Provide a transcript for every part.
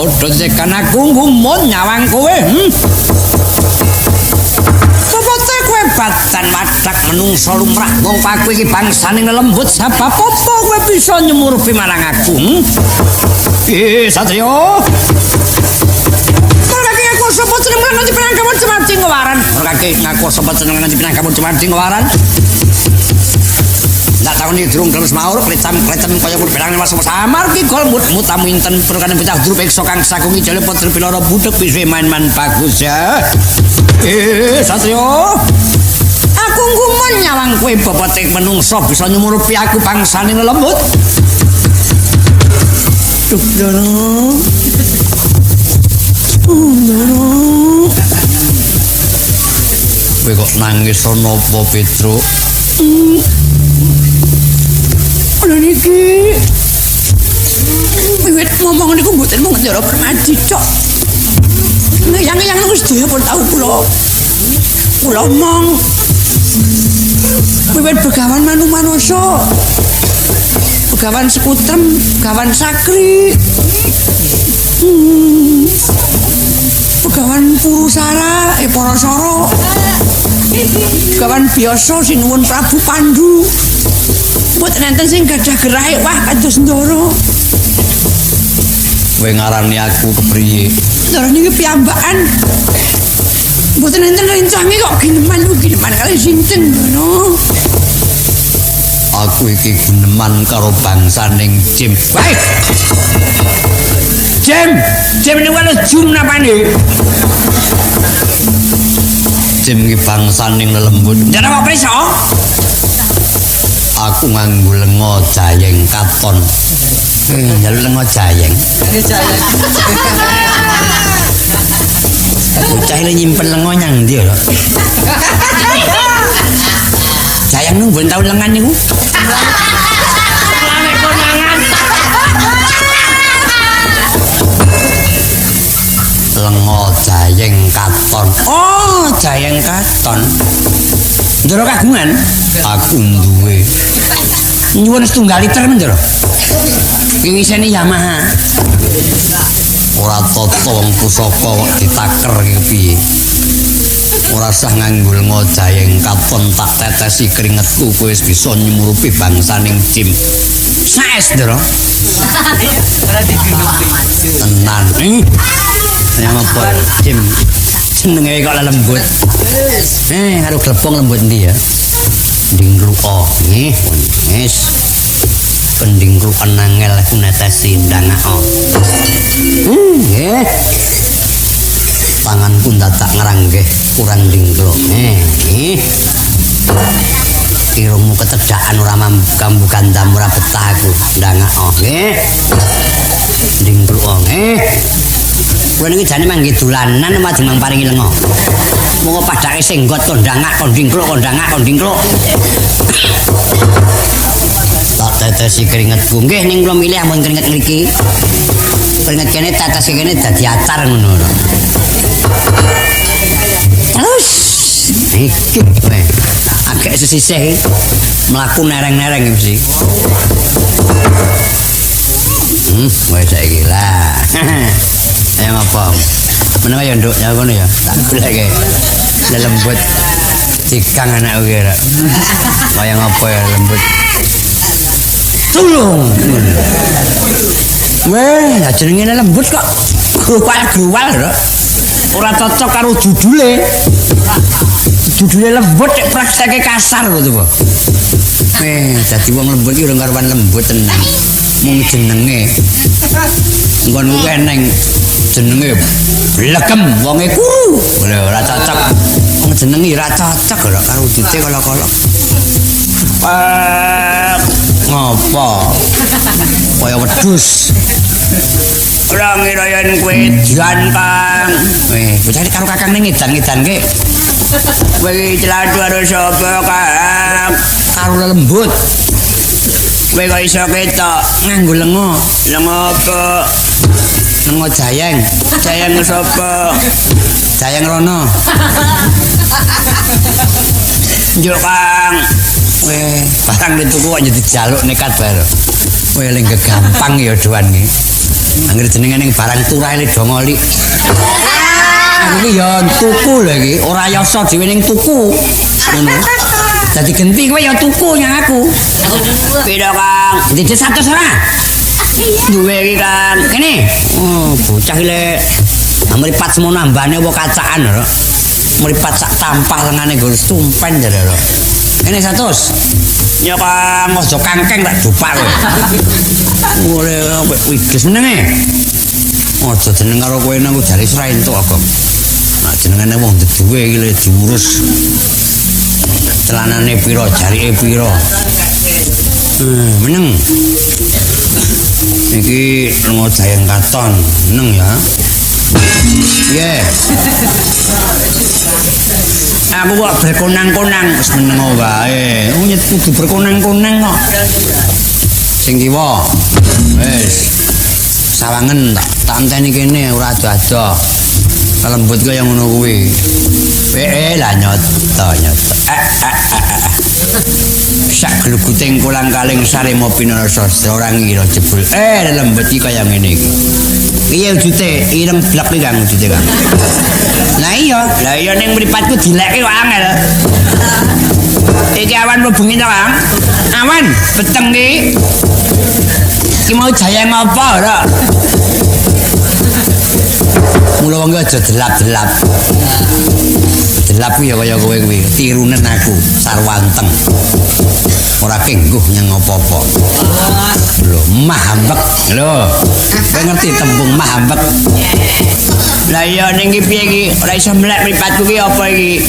Padha cekan aku ngumun nyawang kowe. Sopote kowe badan wadak menungso lumrah wong aku iki bangsane lembut sebab apa kowe bisa nyumurupi marang aku? Satrio. Kaki aku sapa jeneng nanti penang kamu cemati ngawaran. Kaki ngaku sapa jeneng nanti penang kamu cemati ngawaran. Ndak takoni durung gelem semaur klecam-klecam kaya berperang mas samar ki gol mut tamu inten perkane pecah drup ekso kang sakungi jale potri piloro budek bisa main-main bagus ya. Satrio. Aku ngumun nyawang kowe bobote menungso bisa nyumurupi aku bangsane lembut. Dono. Kowe kok nangis napa Petro? Lha niki wiwit ngomong niku mboten mung njara permadi tok. Yang wis daya pun tau kula omong. Wiwit begawan manungsa. Begawan Sekutrem, begawan Sakri. Begawan Purusara, Parasara. Begawan biasa sinuwun Prabu Pandu. Mboten enten sing gadah gerahe wah kados Ndara. Kowe ngarani aku kepriye? Ndara niki piyambakan. Mboten enten rencange kok gineman kali sinten ngono. Aku iki gineman karo bangsaning Jim. Baik. Jim niku ana jum napane? Jim iki bangsaning lelembut. Jana apa iso? Aku nganggo lenga jayeng katon. Njaluk lenga jayeng. Bocah iki nyimpen lenga nyang ndi lho? Jayeng nu ben tau lengan niku. Lenga jayeng katon. Oh, jayeng katon. Ndara kagungan? Aku duwe. Nyuwun setunggal liter Ndara. Iki isine Yamaha. Ora tata wong pusaka ditaker iki piye. Ora usah nganggo lenga jayeng katon tak tetesi keringetku kowe wis bisa nyumurupi bangsaning Jim. Saes Ndara. Ora dipinuti. Tenan. Yang apa Jim? Senenge kok lembut. Karo glepong lembut ndi ya? Pending ruo nggih. Wis. Pending ruo nangel netesi ndangao. Nggih. Tanganku dadak ngranggeh kurang dingklo. Nggih. Irungmu ketedhakan ora mambu gandam ora betah aku ndangao. Nggih. Pending ruo nggih. Kowe niki jane mangke dolanan majeng paringi lenga. Monggo padake senggot kondangak kondingkluk kondangak kondingkluk. Tak tetesi keringetku nggih ning kula milih ampun keringet mriki. Keringet kene tetesi kene dadi atar ngono lho. Terus iki kowe agek sesisih mlaku nereng-nereng iki. Wes saiki lah. Ayo apa? Meneng ya nduk ya ngono ya. Tak goleke. Lembut. Cikang anak kowe ra. Kaya ngapa ya lembut. Tulung. Weh, jenenge lembut kok gruwal-gruwal lho. Ora cocok karo judule. Judule lembut nek prakteke kasar lho to, Pak. Dadi wong lembut iki ora karuan lembut tenan. Mung jenenge. Nggon kuwi eneng jenenge legem wonge kuru. Ora cocok. Wong jenenge ora cocok lho karo wujute kala-kala. Ngopo? Kaya wedhus. Ora ngira yen kowe jan Kang. Bocah iki karo Kakang ning edan-edanke. Kowe iki celadu karo sapa Kang? Karo lembut. Kowe kok iso ketok nganggo lenga. Lenga apa? Lenga jayeng. Jayeng sapa? Jayeng rono. Njuk Kang. Weh, barang dituku kok jadi jaluk nekat bae lho. Kowe ling gampang ya doan iki. Angger jenenge ning barang turah le dongoli. Aku ki ya tuku lho iki, ora yasa dhewe ning tuku. Ngono. Dadi genti kowe ya tuku nyang aku. Pira Kang? Dijit 100 ora? Duwe iki Kang. Kene. Oh, bocah iki le mripat semono ambane apa kacaan lho. Mripat sak tampah lengane nggo stumpen jare lho. Kene 100. Ya Kang, aja kangkeng tak dupak kowe. Ora wis menenge. Aja jeneng karo kowe nang jare sira entuk kok. Nek jenengane wong duwe iki le jurus. Celanane pira, jarike pira. Meneng. Iki lunga Jayang Katon, meneng ya. Iya. Aku kok berkonang-konang wis meneng wae. Nyet kudu berkonang-konang kok. Sing kiwa. Wis. Sawangen tak enteni kene ora ado-ado. Kalembut kaya ngono kuwi. Lah nyoto. Sak gluguting kulang kaling sarema pinarasastra ora ngira jebul. Lembut iki kaya ngene iki. Piye wujute? Ireng blek iki Kang wujute Kang. Lah iya ning mripatku dilekke kok angel. Iki awan mlebu to Kang. Awan beteng iki. Iki mau jayang apa ora? Mula wong aja delap-delap. Delap ya kaya kowe kuwi, tirunen aku sarwanteng. Ora kengguh nyang apa-apa. Lho, mahambek. Lho. Kowe ngerti tembung mahambek? Lah iya ning iki piye iki? Ora iso mlek mripatku ki apa iki?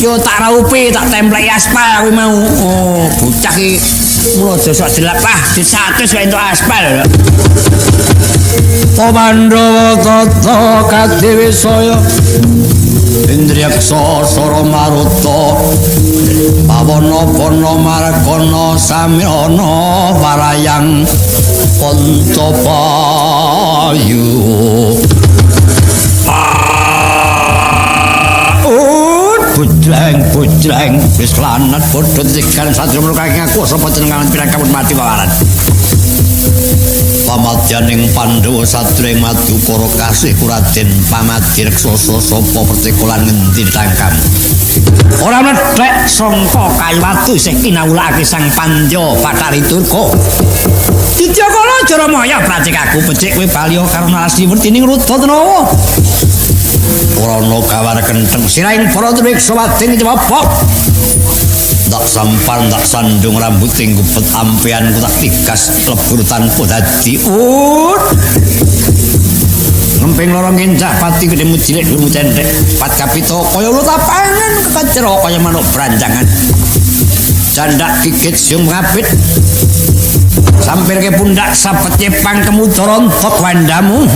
Yo tak raupi, tak templeki aspal kuwi mau. Oh, bocah iki mula aja sok delap lah, di 100 wae entuk aspal lho. Pandhawa tata Kadiwisaya Indriyaksa Sara Maruta Pawana Pana Margana Samyana Warayang Pantapayu Bujreng wis lanat bodho tikan satria mluka ing aku sapa jenengan pirang kamun mati wawaran pamadyaning Pandhawa satria madu para kasih Raden Pamadyaksasa sapa pertikulan ngendi tangkam ora mlethek sangka kayu watu isih kinawulake sang Pandya Patariturga Didyakala Jaramaya pracik aku becik kowe balya karo Narasiwertining Rudratnawa ora ana kawar kenteng siraing para duriksa wading jawabok tak sampan tak sandung rambuting gupet ampean ku tak tigas lebur tanpa dadi ngemping lorong kencak pati gedemu cilik guru cendek pat kapito kaya lu tapangan kekecero kaya manuk beranjangan jandak gigit siung ngapit sampir ke pundak sapet nyepang kemudoron tok wandamu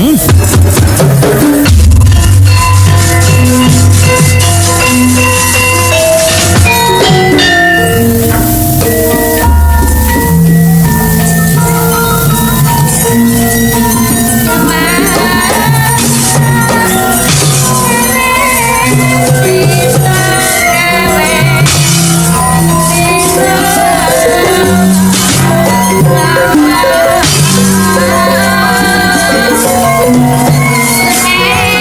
Hey!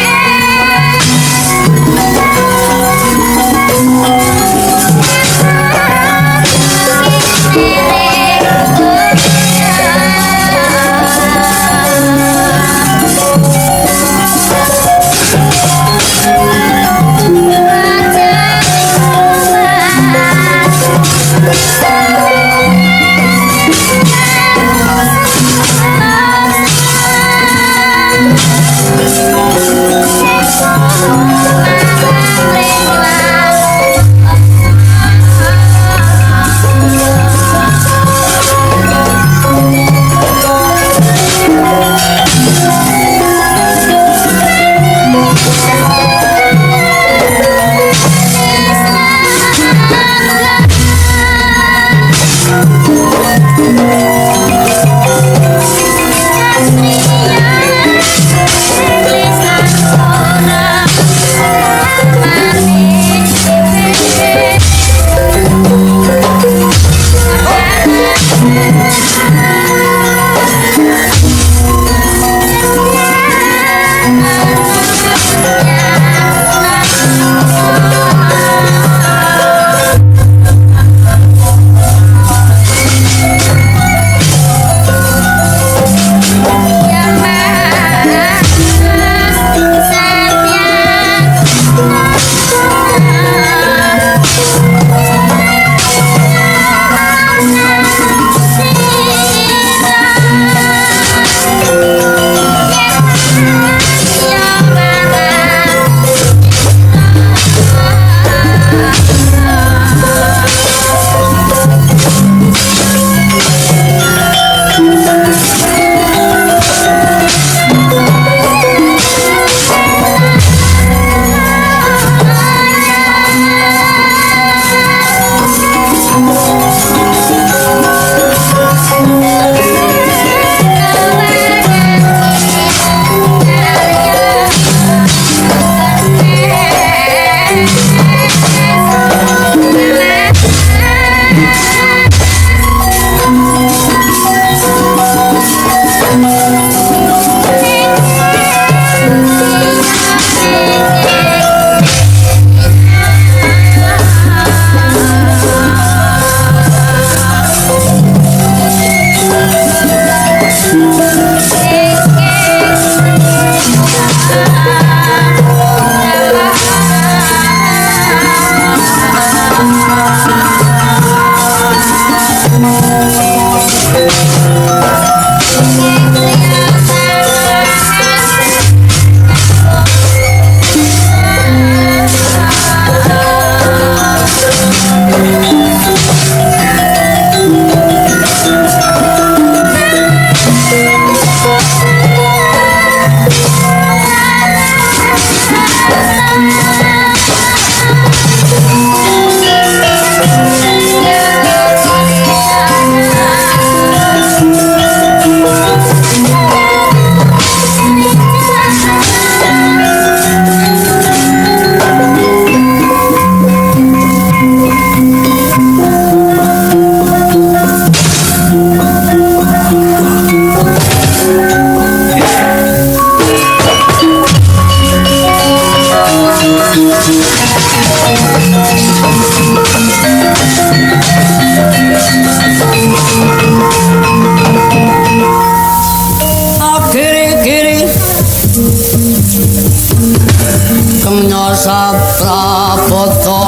saprapata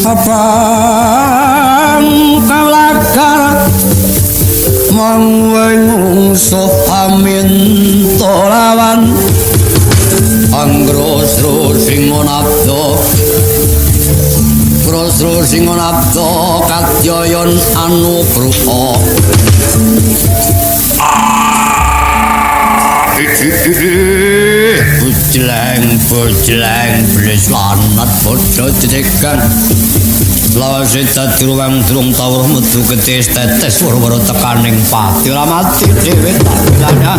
abang kalakar mangwengso amin tolawan anggro singonabdo Krosro singonabdo kadyayon anugruha Bujleng blis lanat bodho dicekan lawase dadi ruwang durung tawuh metu getis tetes woro-woro tekaning pati lamati dhewe tangganya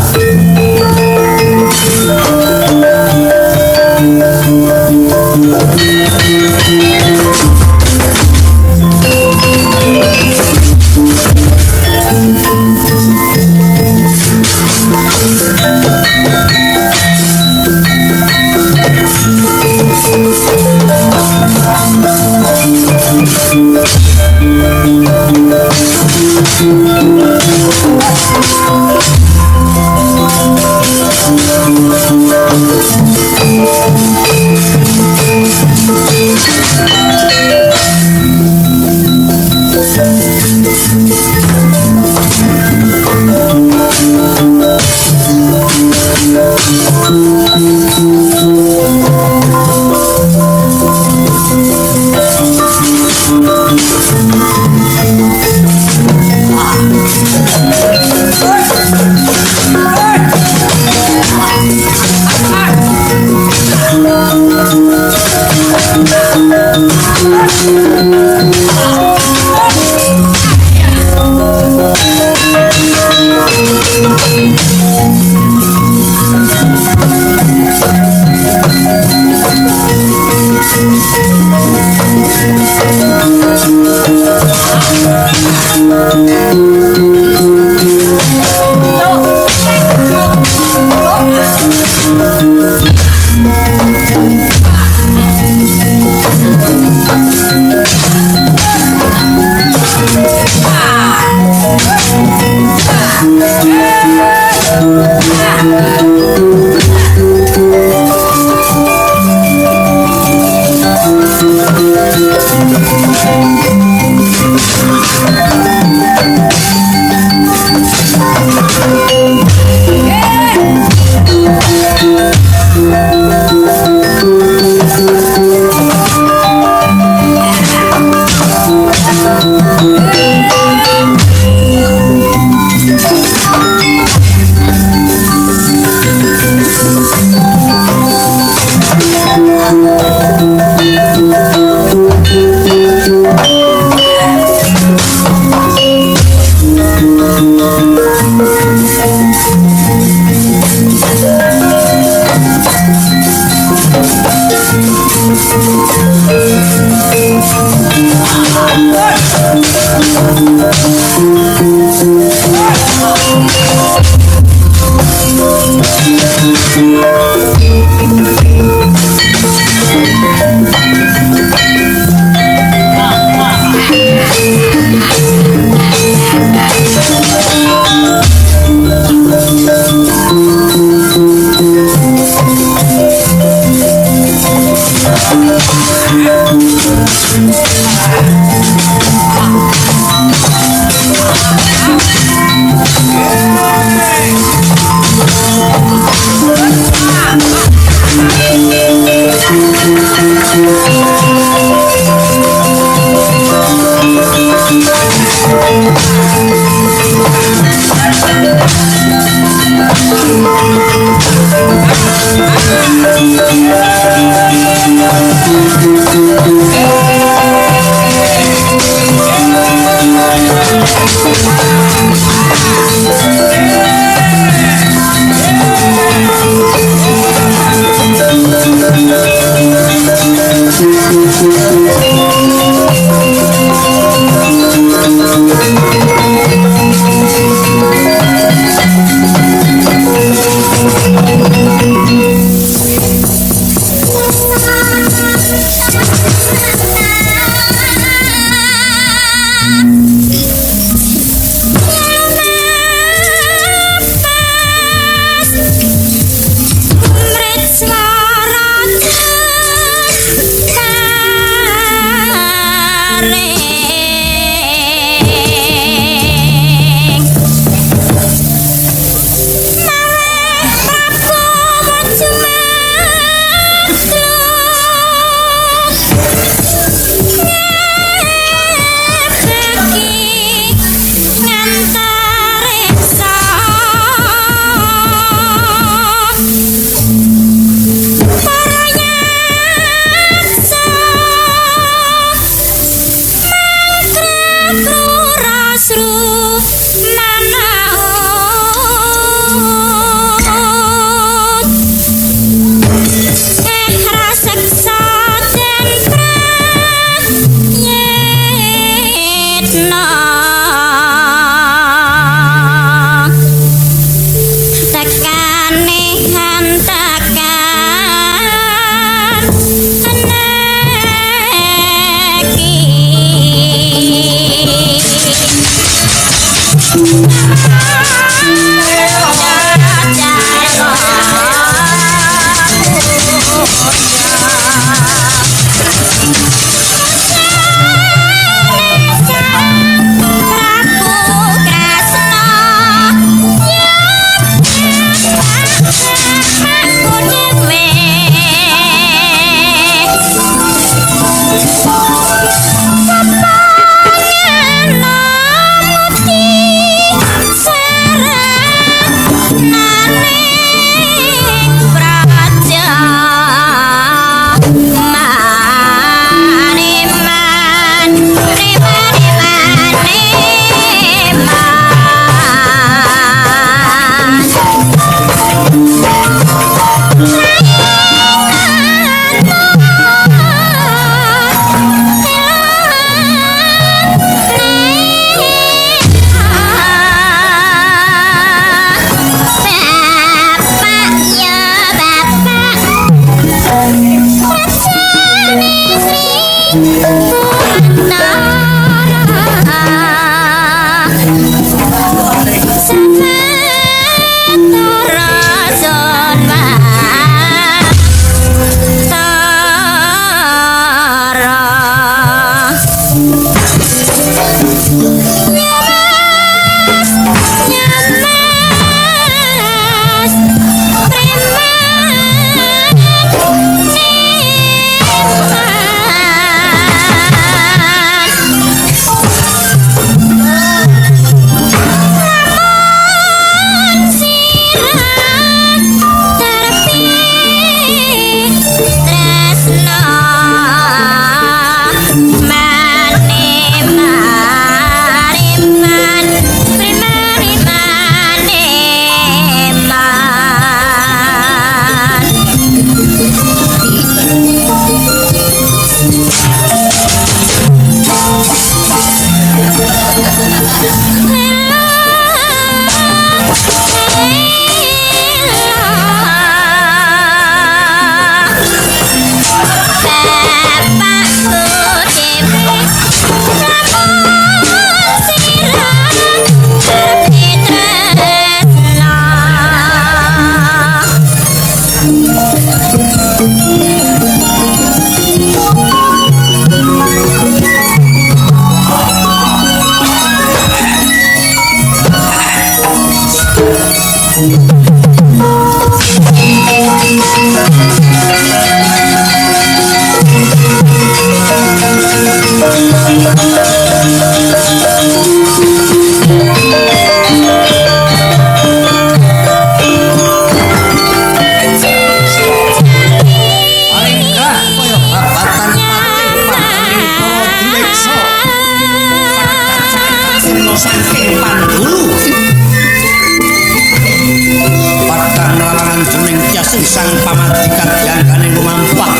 Sang pamadikat janggane lumampah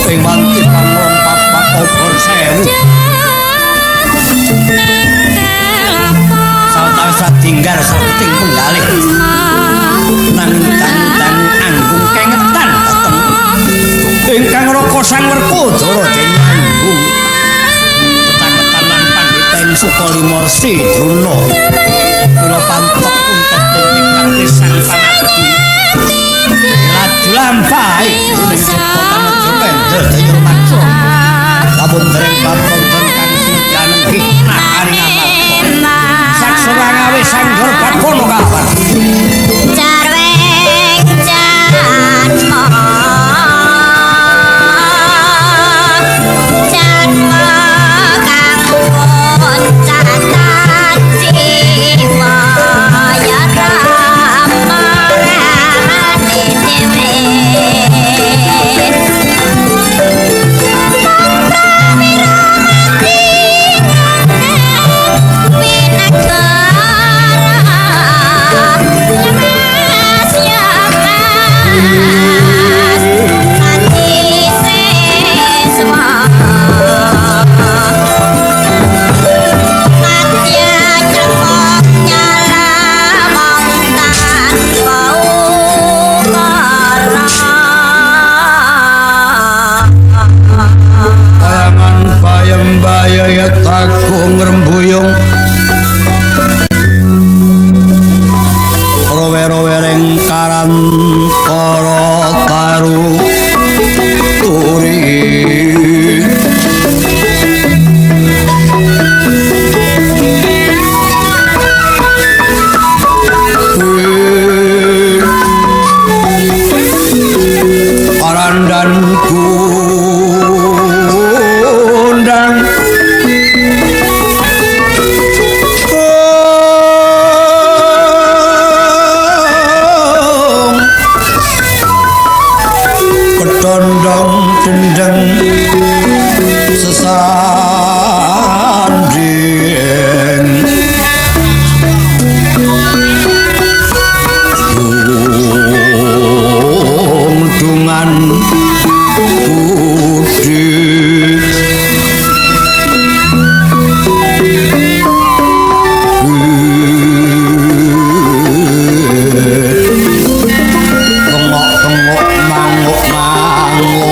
ing wanti pangron papak obor sewu sawetawis tinggal saking penggalih nang tang anggung kengetan dateng ingkang raka sang Werkudara denyanggung ketangetan lan pandhiten Sukalimorsi Druna kula pantok untuk ingkang sang pamadi lampahi ning sepotan Jependel daya rumaksa lamun dereng patonton kang sidanen hikmah karing amal saksara ngawe sanggar bakono kapan jarweng janmo kang poncatan jiwa ya rama Agung rembuyung rowe-rowe lengkaran para karu turi arandanku dendeng sesanding dungan budi bengok-bengok manguk-manguk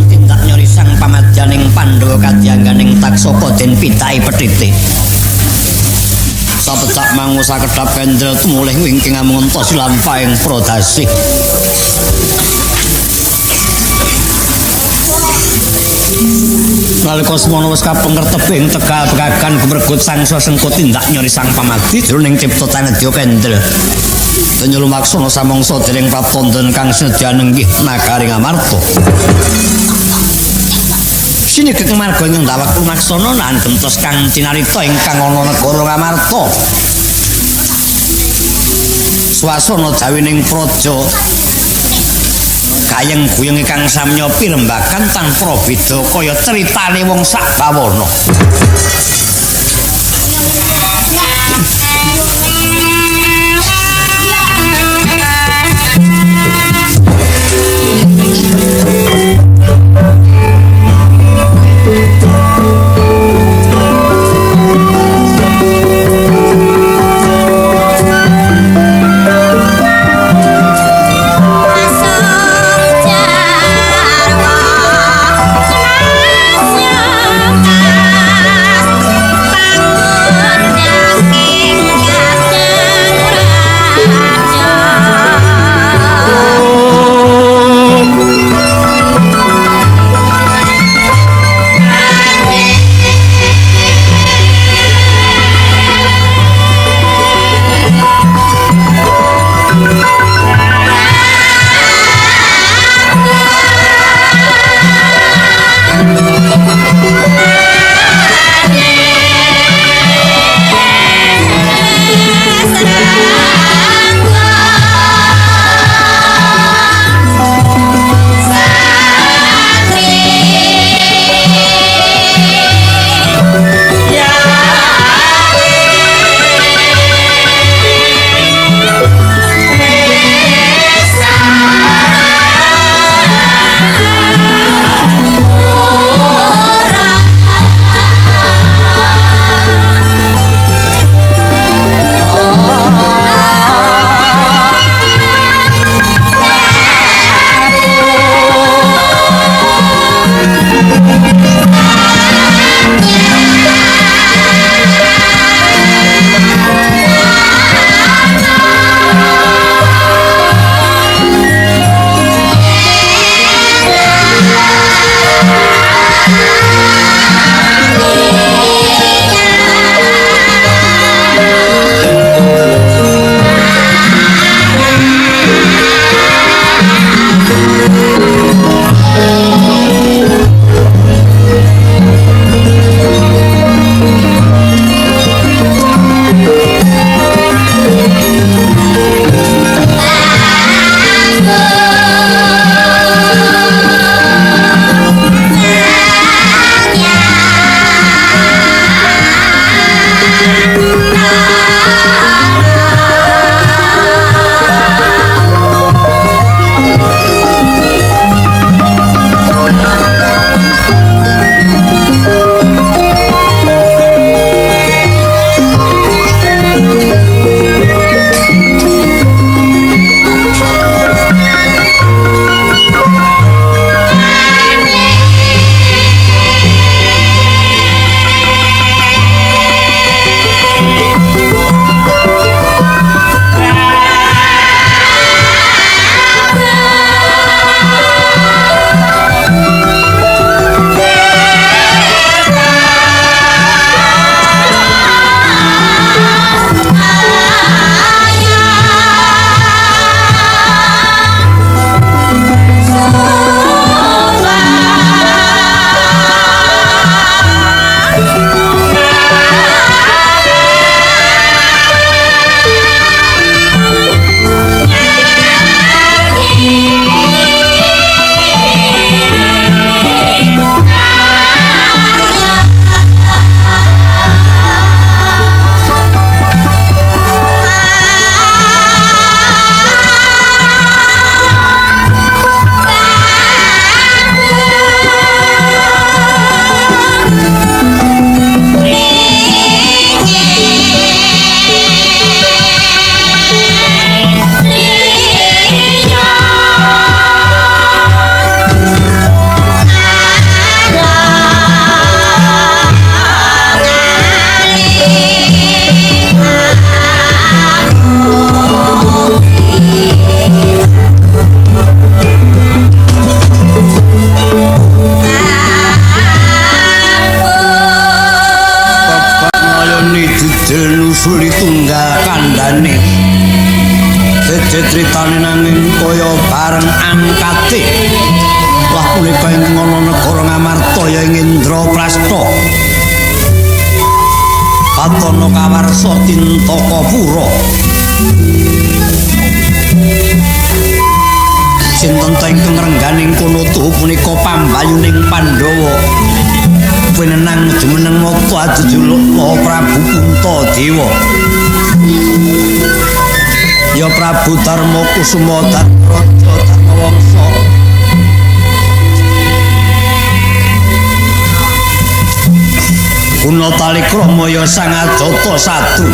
tindak nyori sang pamadyaning Pandhawa kadyanganing taksaka den pitahi petite sapecak mangusa kedhap kendel tumulih wingking amuntos lampahing prodasih Nalika semono wis kapengertebing Tegal Pegagan gumregut sang sengko tindak nyori sang pamati jroning cipta Tanedya Kendel. Denya lumaksana samangsa dening patonton kang sedya nenggih nakaring amarta. Sinegeng marga nyendawak lumaksana lan gentos kang cinarita ingkang ana negara Ngamarta. Swasana jawining praja kayeng guyeng kang samya pirembagan tanpa beda kaya critane wong sak bawana. kaya bareng angkate lah punika ing ana negara Ngamartaya ing Indraprastha Atana kawarsa Tintakapura sinten ta ingkang rengganing kono tuh punika pambayuning Pandhawa pinenang jumeneng mata ajujuluk Prabu Puntadewa ya Prabu Darma Kusuma Raja Darmawangsa Guna Talikrama ya Sangadata Sadu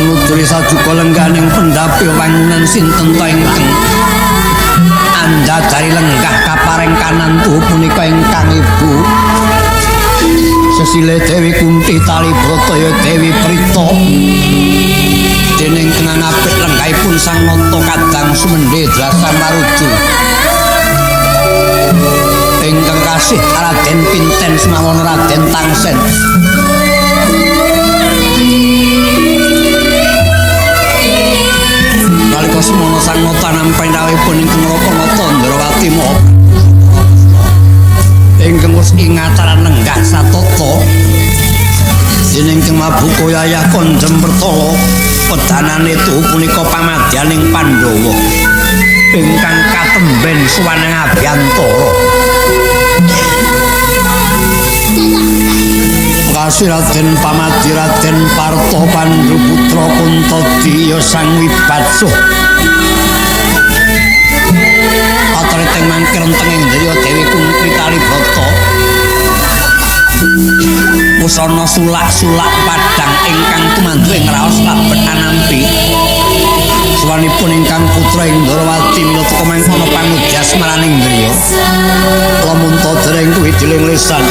Nuturi sajuka lengganing pendapi wangunan sinten ta ingkang andhadari lenggah kaparing kanan tuh punika ingkang ibu Sesile Dewi Kunti Talibrata ya Dewi Prita dening kang apik lenggahipun Sang Nata kadang sumendhe Drasa Maruju ingkang kasih Raden Pinten Sumawon Raden Tangsen nalika semana Sang Nata nampi rawuhipun ingkang Rakanata Ndrawati Maha ingkang wis ing acara nenggah satata dening Kang Mabuka Yayah Konjem Pertala pedanane tuh punika pamadyaning Pandhawa ingkang katemben suwaneng Abyantara kasih Raden Pamadhi Raden Parto Pandhu putra Kuntadiya Sang Wibadsuh aturipun mangke renteng ing Driya Dewi Kunti Talibrata Pusana sulak-sulak padang ingkang tumandu ing raos labet anampi suwanipun ingkang putra Indrawati minata mangkono pangudhas maraning Driya lamun ta dereng kuwi diling lisan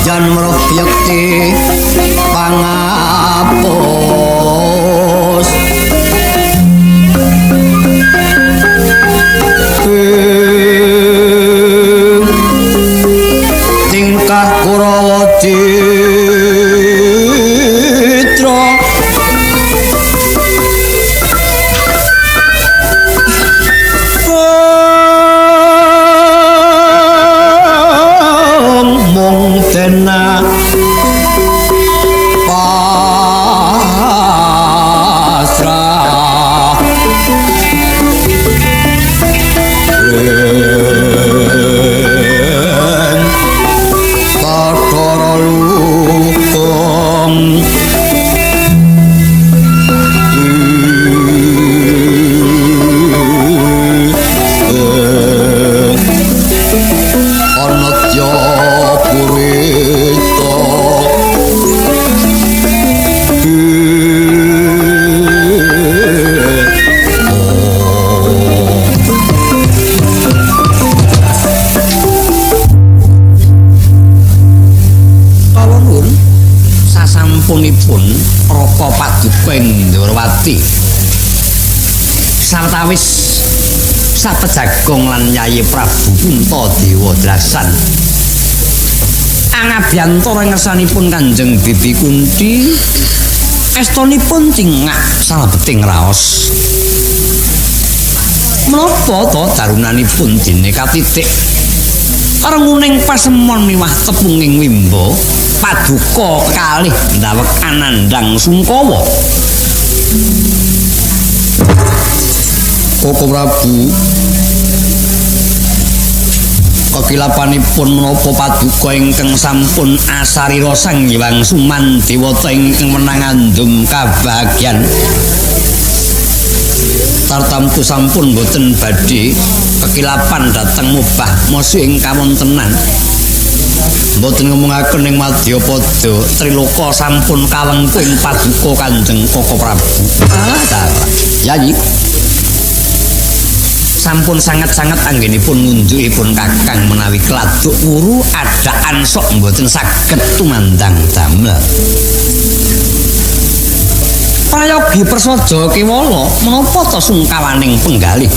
jan mrepyekti pangapus tingkah Kurawa Citra mung dena pasrah Bathara Lukum Anatya Purita Kalonun sasampunipun Raka Paduka ing Ndrawati sawetawis sapejagong lan Yayi Prabu Puntadewa Drasan angabiyantara ngersanipun Kanjeng Bibi Kunti estunipun tingak salebeting raos menapa to darunanipun dene katitik renguning pasemon miwah tepunging wimba paduka kekalih ndawek Anandang Sungkawa Koko Prabu kekilapanipun menapa paduka ingkang sampun asarira Sang Hyang Sumandewata ingkang menangandum kabagyan tartamtu sampun boten badhe kekilapan dhateng mubah mosu ing kawontenan mboten ngomongaken ing Madyapada Triloka sampun kalengku ing paduka Kanjeng Koko Prabu Yayi sampun sangat-sangat anggenipun ngunjukipun Kakang menawi kladuk wuru adaan sok mboten saged tumandang damel prayogi prasaja kewala menapa ta sungkawaning penggalih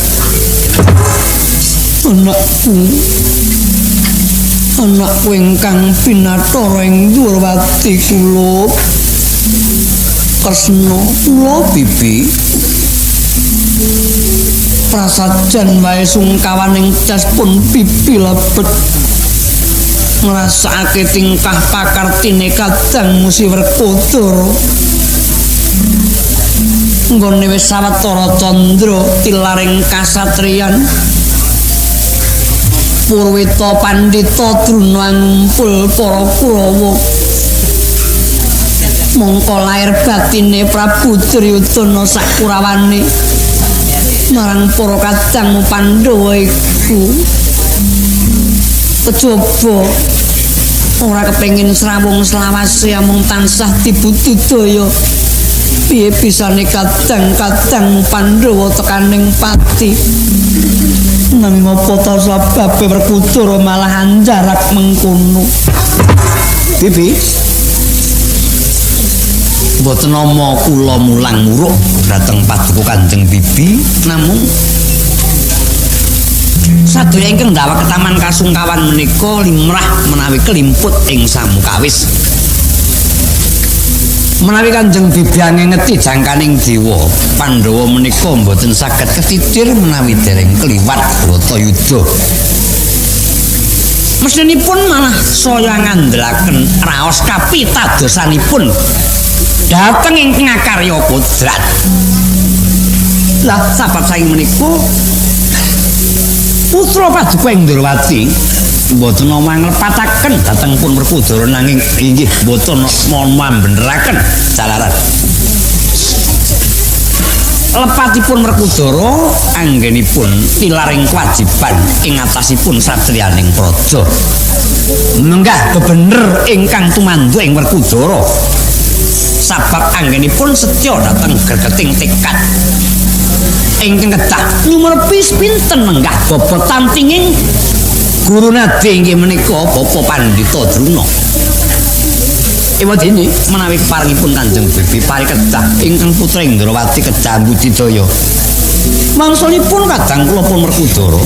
anakku ingkang pinatara ing Ndrawati kula Kresna kula Bibi prasajan wae sungkawaning cas pun pipi lebet ngrasakake tingkah pakartine Kadang Musi Werkudara nggone wis sawetara candra tilaring kasatriyan Purwita Pandhita Druna ngumpul para Kurawa mongko lair batine Prabu Duryudana sakurawane marang para Kadang Pandhawa iku kejaba ora kepengin srawung selawase amung tansah dibudidaya piye bisane Kadang Pandhawa tekaning pati nanging apa ta sababe Werkudara malah anjarak mengkono Bibi mboten nama kula mulang muruk dhateng paduka Kanjeng Bibi namung sadaya ingkang ndawek ketaman kasungkawan menika limrah menawi kelimput ing samukawis menawi Kanjeng Bibi angengeti jangkaning dewa Pandhawa menika mboten saged ketidir menawi dereng kliwat Bratayuda mestinipun malah saya ngandelaken raos kapitadosanipun dhateng ingkang karya kodrat lah sahabat saking menika putra paduka ing Ndrawati mboten omah nglepataken dhateng pun Werkudara nanging inggih mboten mambenderaken jalaran lepatipun Werkudara anggenipun tilaring kewajiban ing atasipun satriyaning praja menggah bebener ingkang tumandu ing Werkudara sabab anggenipun setya dhateng gregeting tekad ingkang kedah numrepis pinten menggah bobot tantinging guru nadi inggih menika Bapak Pandhita Druna Ewadene menawi keparengipun Kanjeng Bibi parikedah ingkang putra Indrawati kedah budidaya. Mangsulipun kadang kula pun Werkudara.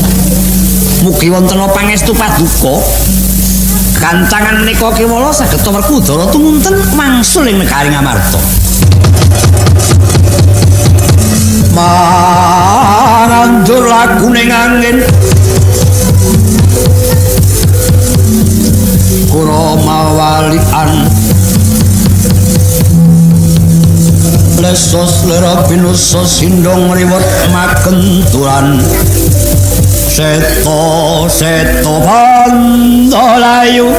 Mugi wonten pangestu paduka. Gancangan menika kewala saged Werkudara tumunten wangsul ing negari Ngamarta. Mangandur lagune angin kula mawalikan lesos lera pinusa sindong riwet makenturan seto bandolayu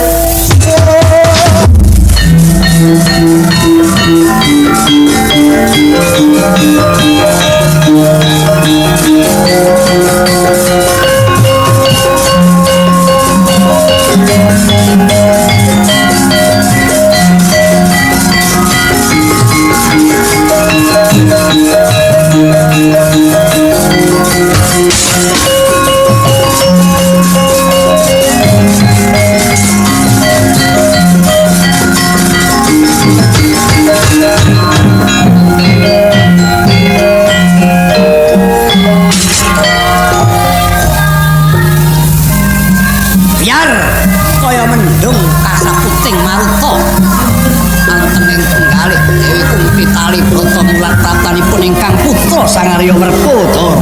Sangarya Werkudara.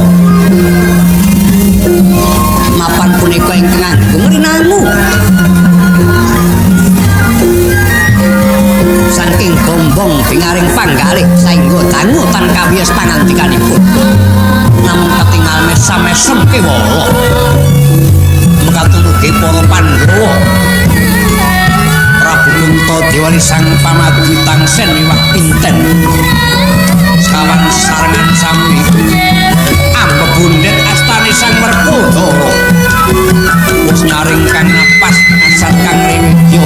Mapan punika ingkang agung rinangu. Saking gombong pingaring panggalih saengga dangutan kawiyos pangandikanipun. Namung katingal mesa-mesem kewala. Mekaten ugi para Pandhawa. Prabu Kuntadewa sang pamadu tangsen miwah pinten. Sekawan sarengan sami ambebundet astane sang Werkudara wis naringkang napas asat kang rewidya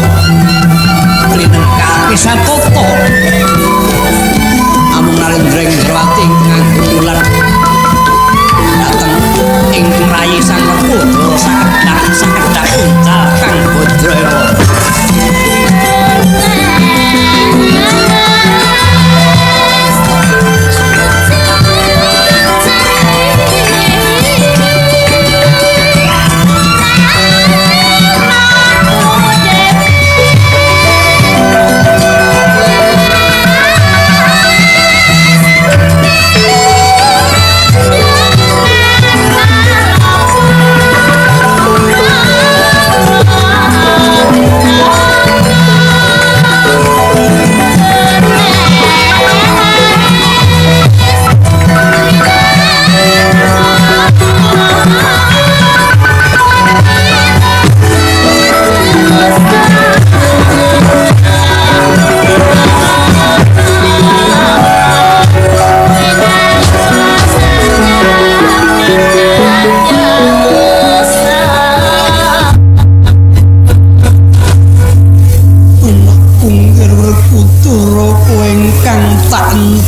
linengkake satata amung Narendra Indrawati ingkang kulan dateng ing rayi sang Werkudara sakedah uncal kang bodrewa.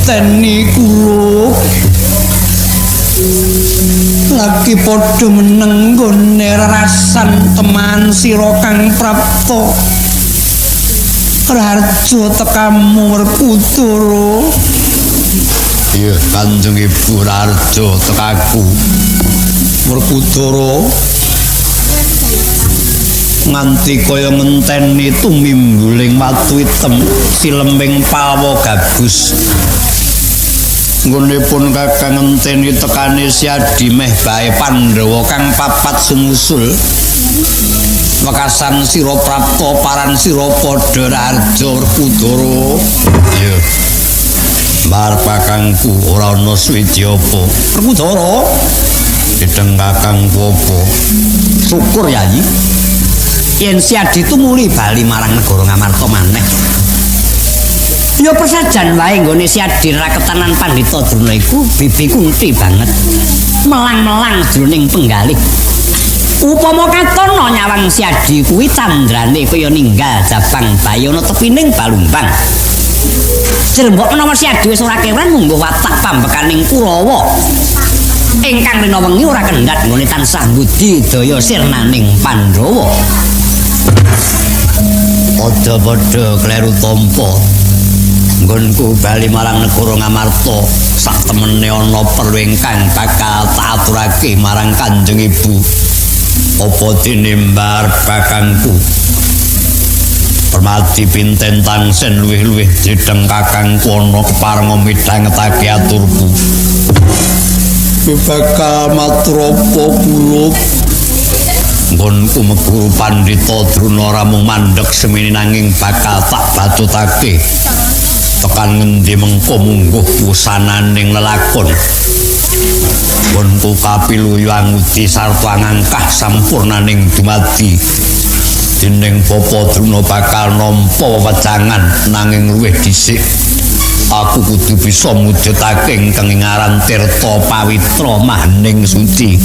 Teni kula lagi padha meneng nggone rasan teman sira kang prapta Raharja tekamu Werkudara. Iya Kanjeng Ibu Raharja tekaku Werkudara nganti kaya ngenteni tumimbuling watu item silemping pawa gabus. Nggonipun kakang ngenteni tekane Siadi meh bae Pandhawa kang papat sumusul. Wekasan sira prapta paran sira padha Raharja Werkudara. Iya. Mar kakangku ora ana swiji apa. Werkudara. Dedeng kakangku apa? Syukur Yayi. Yen Siadi tumuli bali marang negara Ngamarta maneh. Ya persajan wae nggone Siadi raketanan Pandhita Drona iku Bibi Kunti banget. Melang-melang jroning penggalih. Upama katono nyawang Siadi kuwi candrane kaya ninggal Japang bayi ana tepining Balumbang. Jerembok menawa Siadi wis ora kewan munggo watak pambekaning Kurawa. Ingkang rina wengi ora kendhat nggone tansah budi daya sirnaning Pandhawa. Aja padha kleru tampa. Nggonku bali marang negara Ngamarta sak temene ana perlu ingkang bakal tak aturake marang Kanjeng Ibu. Apa tinimbar kakangku. Permati pinten tangsen luwih-luwih dideng kakangku ana keparenga midhangetake aturku. Bakal matur apa kula? Nggonku meguru Pandhita Druna ramung mandheg semene nanging bakal tak bacutake. Tekan ngendi mengko mungguh wusananing lelakon. Nggonku kapiluyu angudi sarta ngangkah sampurnaning dumadi. Dening Bapa Druna bakal nampa wejangan nanging luwih dhisik. Aku kudu bisa mujudake ingkang ngaran Tirta Pawitra Mahaning Suci.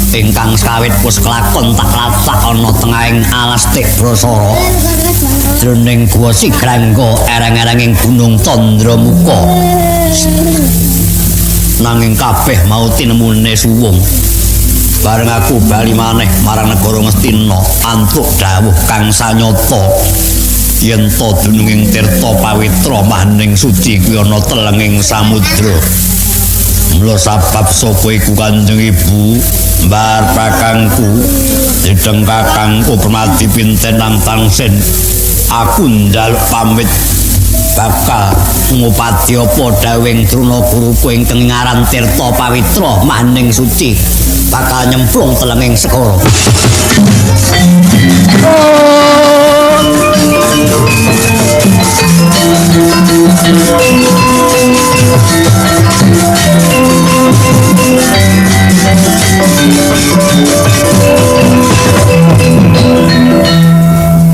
Ingkang sawit wis kelakon tak latak ana tengahing alas Tigrasara. Jroning Guwa Sigrangga ereng-erenging Gunung Tandramuka. Nanging kabeh mau tinemune suwung. Bareng aku bali maneh marang negara Ngastina antuk dawuh kang sanyata. Yen to dununging Tirta Pawitra Mahaning Suci kuwi ana telenging samudra. Mula sabab sapa iku Kanjeng Ibu, mbar kakangku, dideng kakangku Permati pinten nang tangsen. Aku njaluk pamit bakal ngupati apa dawing Druna guruku ingkang ngaran Tirta Pawitra Mahaning Suci bakal nyemplung telenging segara.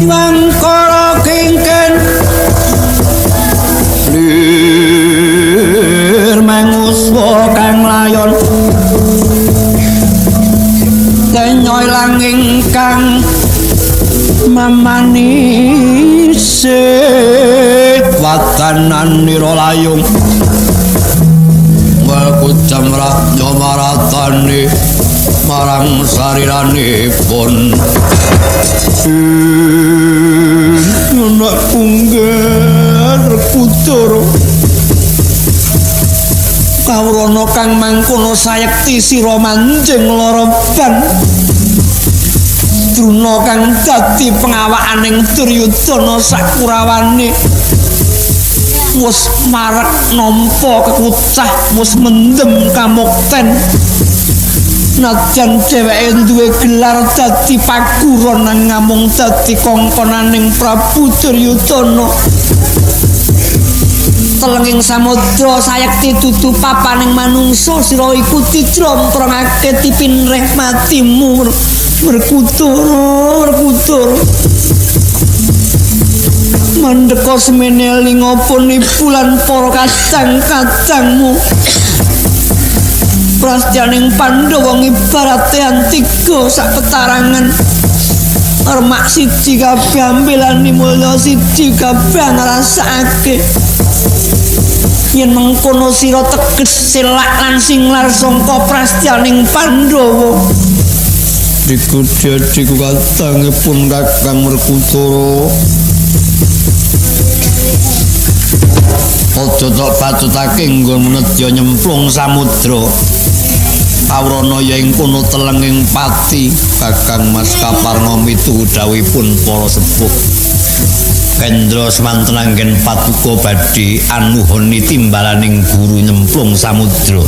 Wangkara kengken lir menguswa kang layon kenyoy langing kang mamanisik watanan nira layung waku jamrat nyomaratane marang sariranipun anak unggar Kudara kawrana kang mangkono sayekti sira manjing loroban Druna kang dadi pengawakaning Duryudana sakurawane wis marek nampa kekucah wis mendem kamukten najan dheweke duwe gelar dadi paguron nang namung dadi kongkonaning Prabu Duryudana. Telenging samudra sayekti dudu papaning manungsa sira iku dijromprongake dipinreh matimu Werkudara mandeka semene lingopun ibu lan para kadang-kadangmu prastyaning Pandhawa ngibarate antiga sak petarangan remak siji kabeh ambelani mulya siji kabeh ngrasakake yen mengkono sira teges selak lan singlar sangka prastyaning Pandhawa diku dadiku katangipun Kakang Werkudara aja tok patutake nggon menedya nyemplung samudra kawrana ya ing kono telenging pati Kakang Mas Kaparna miturut dawuhipun para sepuh Kendra semanten anggen patuko badhe anuhoni timbalaning guru nyemplung samudra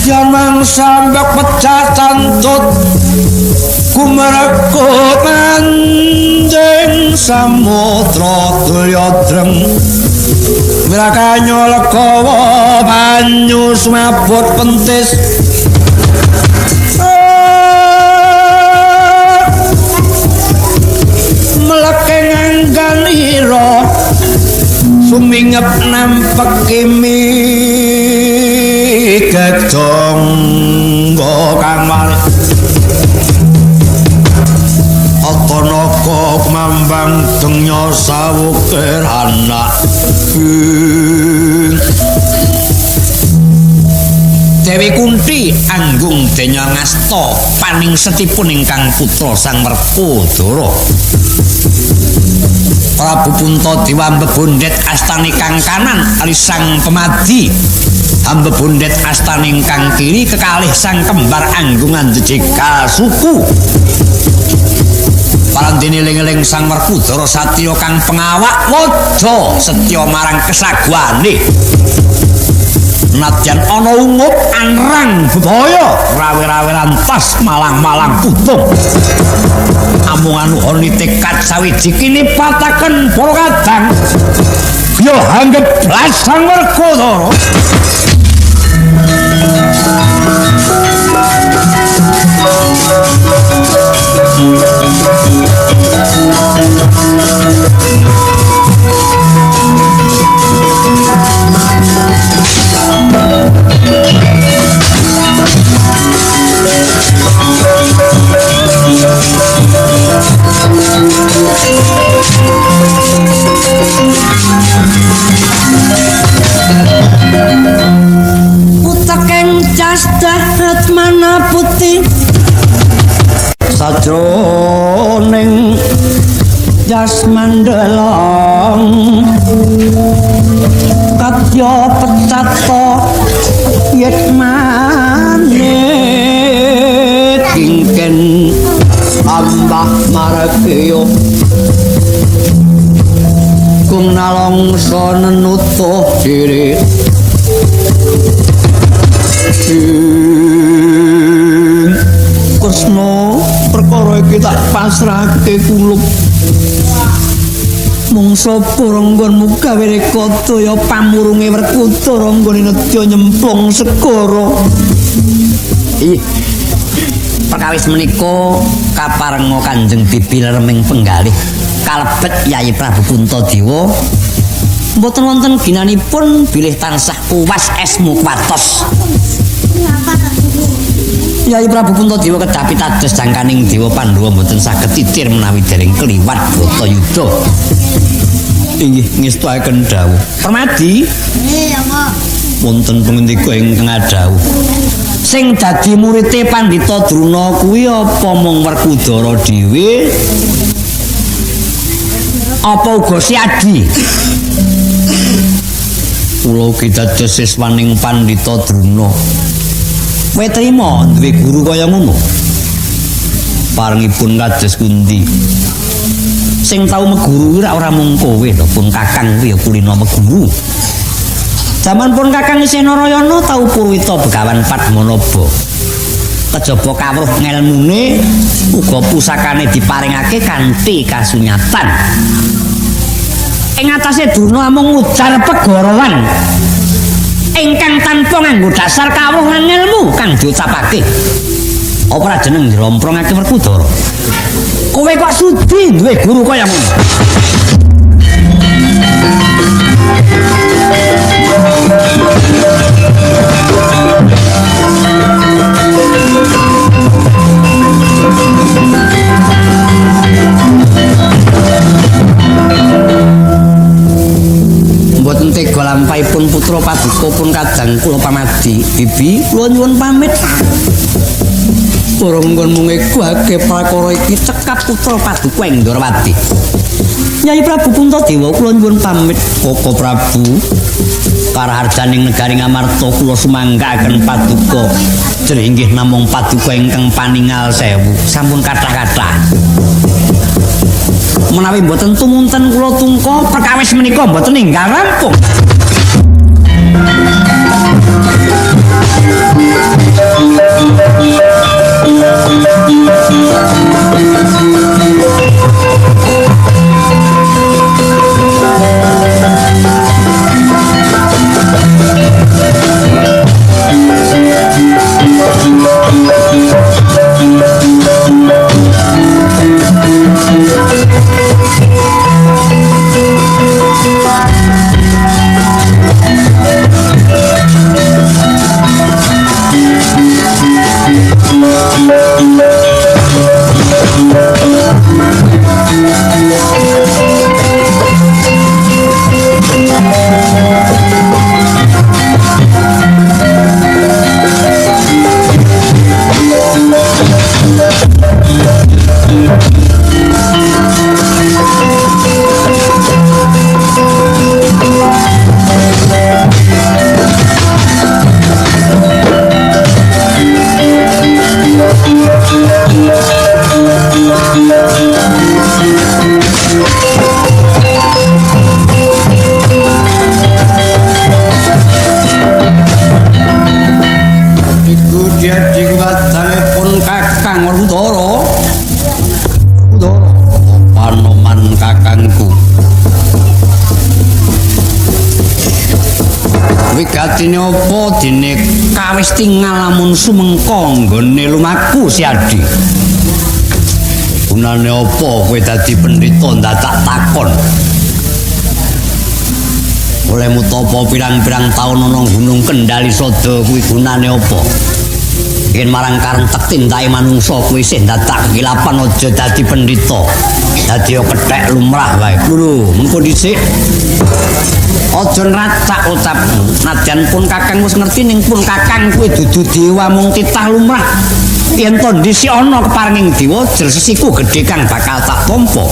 Jamang sambak pecah cantut kumereko manjing samudra tulyodreng wirakanyo legawa banyu sumabut pentis melekeng angganira sumingep nampek kimi gedonggo kang malih Atanaka mambang denya sawukir anak Dewi Kunti anggung denya ngasta paningsetipun ingkang putra Sang Werkudara. Prabu Puntadewa mbebondet astane kang kanan ali Sang Pemadi, mbebondet astane kang kiri kekalih Sang Kembar anggungan jejeka suku. Parandene eling-eling Sang Werkudara satya kang pengawak waja setya marang kesagwane. Nadyan ana ungup anrang bebaya rawe-rawe lantas malang-malang putung. Amungan honi tekad sawiji kini pataken para kadang. Yo anggep blas Sang Werkudara. Utekeng casdahat mana putih sajroning jas mandelong kadya pecata yet maneh kingken ambah maragya kung nalongso nenutuh diri Kresna perkara iki tak pasrahke kulub mung sapa ranggonmu gawe rekadaya pamurunge Werkudara nggone nedya nyemplung segara. Perkawis menika kaparenga Kanjeng Bibi Lereming Penggalih kalebet Yayi Prabu Puntadewa mboten wonten ginanipun bilih tansah kuwas esmu kuwatos. Yayi Prabu Puntadewa kedapi dados jangkaning Dewa Pandhawa mboten saged titir menawi dereng kliwat Bratayuda. Inggih ngestakaken dawuh. Permadi. Iya, Kak. Wonten pangandika ingkang dawuh. Sing dadi murite Pandhita Druna kuwi apa mung Werkudara dhewe? Apa uga Si Adi? Kula ugi dados siswaning Pandhita Druna. Kowe trima duwe guru kaya ngono? Parengipun kados pundi? Sing tau meguru ora mung kowe lho, pun Kakang kuwi ya kulina meguru. Jaman pun Kakang Senarayana tau Purwita Begawan Padmanaba. Kejaba kawruh ngelmune uga pusakane diparingake kanthi kasunyatan. Ing atase Durna mung ujar pegorowan ingkang tanpa nganggo dasar kawruh lan ilmu kang diucapake. Apa jeneng nyromprongake Werkudara? Kowe kok sudi duwe guru kaya ngono? Mboten tega lampahipun putra paduka pun kadang kula pamadi. Bibi, kula nyuwun pamit. Urung nggon ngegake prakara iki cekap putra paduka ing Ndrawati. Nyai Prabu Puntadewa kula nyuwun pamit. Koko Prabu, karaharjaning negari Ngamarta kula sumanggaaken paduka. Jeneng inggih namung paduka ingkang paningal sewu, sampun kathah-kathah. Menawi mboten tumunten kula tungka perkawis menika mboten enggal rampung. Kakang Werkudara. Werkudara. Panoman kakangku. Wigatine apa dene kawis tinggal lamun sumengka nggone lumaku si Adi. Gunane apa kowe dadi pendhita ndadak takon? Oleh mutapa pirang-pirang taun ana Gunung Kendali Sada kuwi gunane apa? Yen marang karentek tindae manungsa kuwi isih ndadak kekilapan aja dadi pendhita. Dadi kethek lumrah wae. Lho, mengko dhisik. Aja nracak ucapmu. Nadyan pun Kakang wis ngerti ning pun Kakang kuwi dudu dewa mung titah lumrah. Yen to dhisik ana keparinging dewa jersisiku gedhe kang bakal tak tampa.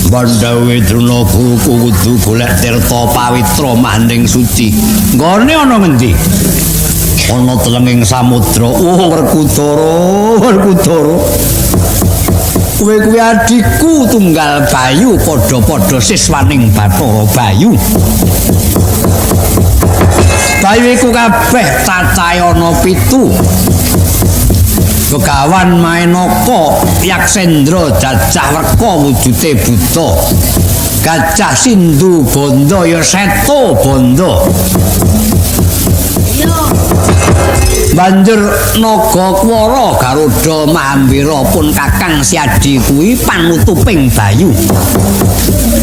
Bandhawe Druna guruku kudu golek tirta pawitra manding suci. Nggone ana ngendi? Ana telenging samudra. Oh, Werkudara, Werkudara. Kowe kuwi adikku tunggal Bayu padha-padha siswaning Bathara Bayu. Bayu iku kabeh cacahe ana 7. Begawan Maenaka, Yaksendra, Jajah Werka wujude Buddha. Gajah Sindhu Banda ya Seta Banda. Banjur naga Kwara Garuda Mahambira pun Kakang Siadi kuwi panutuping Bayu.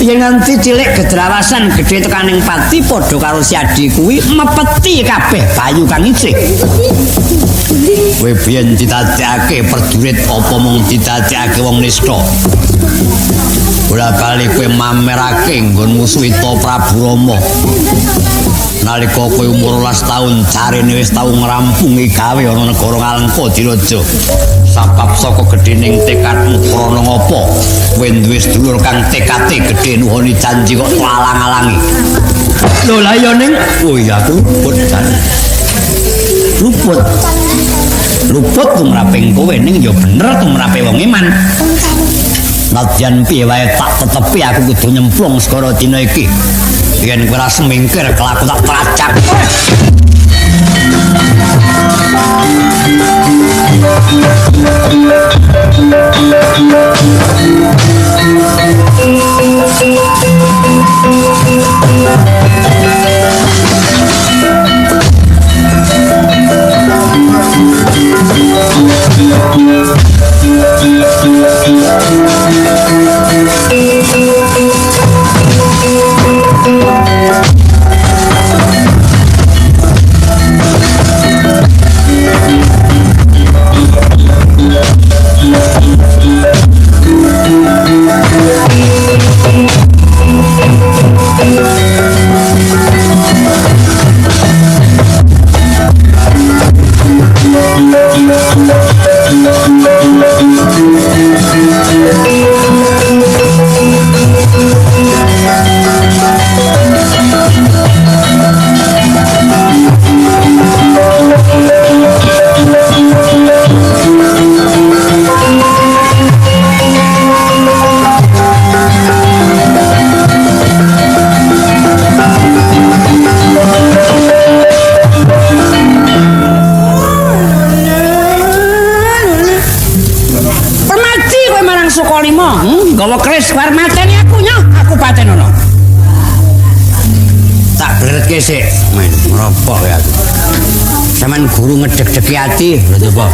Yen nganti cilik gedrawasan gedhe tekaning pati padha karo Siadi kuwi mepeti kabeh Bayu kang isih. Kowe biyen ditadekake prajurit apa mung ditadekake wong nista? Bola-bali kowe mamerake nggon Muswita Prabu Rama. Nalika kowe umur 12 taun jarene wis tau ngrampungi gawe ana negara Ngalengka Diraja. Sabab saka gedhening tekadmu krana ngapa? Kowe duwe sedulur kang tekade gedhe nuhoni janji kok alang-alangi. Lho la ya ning oh iya aku luput. Luput tumraping kowe ning ya bener tumrape wong iman. Nadyan piye wae tak tetepi aku kudu nyemplung segara dina iki. Yen kowe ora semingkir kelaku tak tracak. Gawa keris war mateni aku nyoh, aku patenono. Tak bletke sik, men ngeropok ya aku. Saman guru ngedeg-degi ati, lho apa?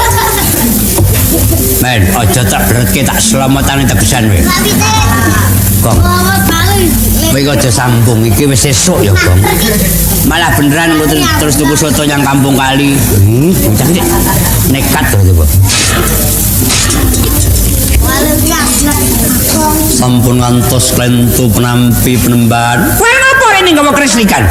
Men, aja tak bletke tak selamatane tegesan kowe. Kong. Kowe aja sambung iki wis esuk ya, Kong. Malah beneran terus tuku soto yang Kampung Kali. Bocah iki nekat lho apa? Sampun ngantos klentu penampi penembahan. Kowe ngapa ini gawa keris likan?